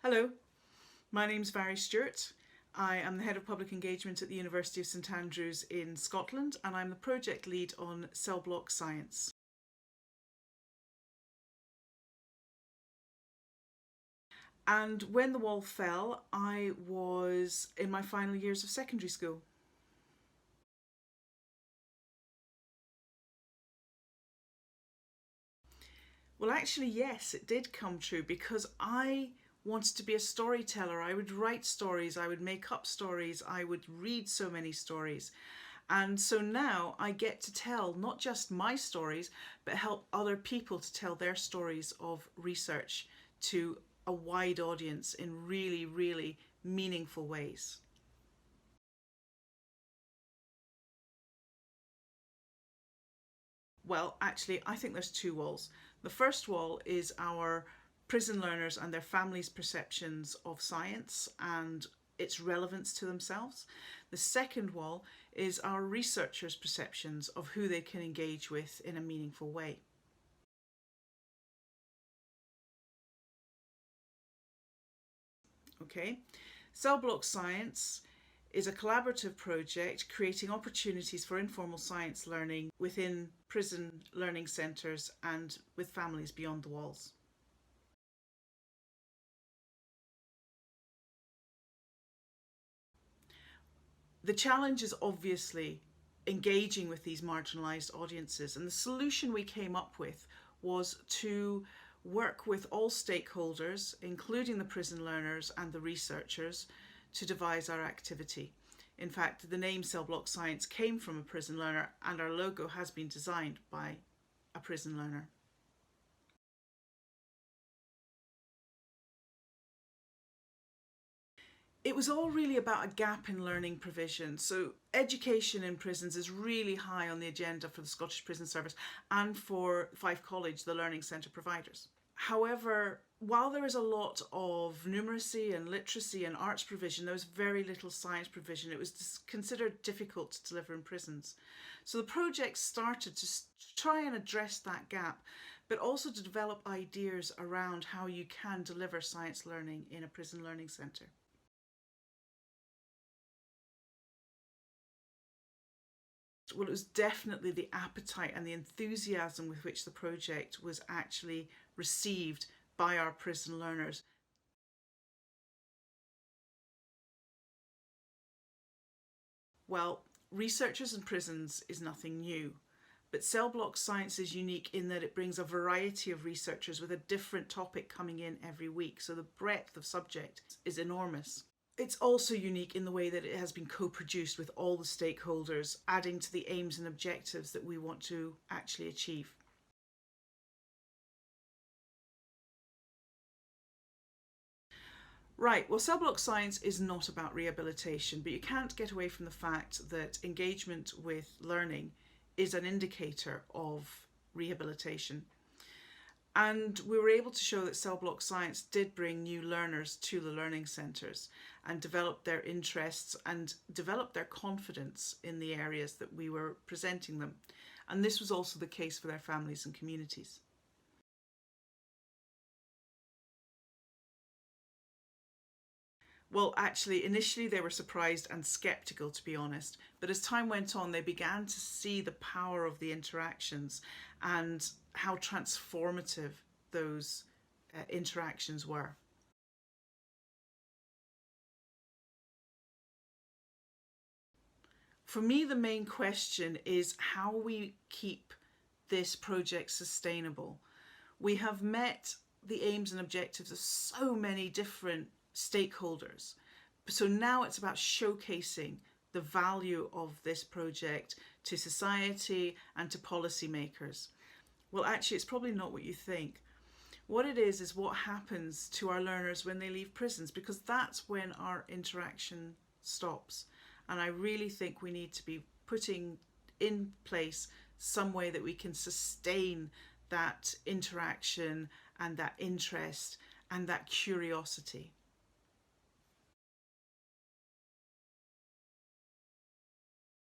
Hello, my name's Mhairi Stewart. I am the Head of Public Engagement at the University of St Andrews in Scotland, and I'm the project lead on cell block science. And when the wall fell, I was in my final years of secondary school. Well, actually, yes, it did come true because I wanted to be a storyteller. I would write stories, I would make up stories, I would read so many stories. And so now I get to tell not just my stories, but help other people to tell their stories of research to a wide audience in really, really meaningful ways. Well, actually, I think there's two walls. The first wall is our prison learners and their families' perceptions of science and its relevance to themselves. The second wall is our researchers' perceptions of who they can engage with in a meaningful way. Okay, Cell Block Science is a collaborative project creating opportunities for informal science learning within prison learning centres and with families beyond the walls. The challenge is obviously engaging with these marginalised audiences, and the solution we came up with was to work with all stakeholders, including the prison learners and the researchers, to devise our activity. In fact, the name Cell Block Science came from a prison learner, and our logo has been designed by a prison learner. It was all really about a gap in learning provision. So education in prisons is really high on the agenda for the Scottish Prison Service and for Fife College, the learning centre providers. However, while there is a lot of numeracy and literacy and arts provision, there was very little science provision. It was considered difficult to deliver in prisons. So the project started to try and address that gap, but also to develop ideas around how you can deliver science learning in a prison learning centre. Well, it was definitely the appetite and the enthusiasm with which the project was actually received by our prison learners. Well, researchers in prisons is nothing new, but cell block science is unique in that it brings a variety of researchers with a different topic coming in every week, so the breadth of subject is enormous. It's also unique in the way that it has been co-produced with all the stakeholders, adding to the aims and objectives that we want to actually achieve. Right, well, cell block science is not about rehabilitation, but you can't get away from the fact that engagement with learning is an indicator of rehabilitation. And we were able to show that cell block science did bring new learners to the learning centres and develop their interests and develop their confidence in the areas that we were presenting them. And this was also the case for their families and communities. Well, actually, initially they were surprised and sceptical, to be honest. But as time went on, they began to see the power of the interactions and how transformative those interactions were. For me, the main question is how we keep this project sustainable. We have met the aims and objectives of so many different stakeholders. So now it's about showcasing the value of this project to society and to policymakers. Well, actually, it's probably not what you think. What it is what happens to our learners when they leave prisons, because that's when our interaction stops. And I really think we need to be putting in place some way that we can sustain that interaction and that interest and that curiosity.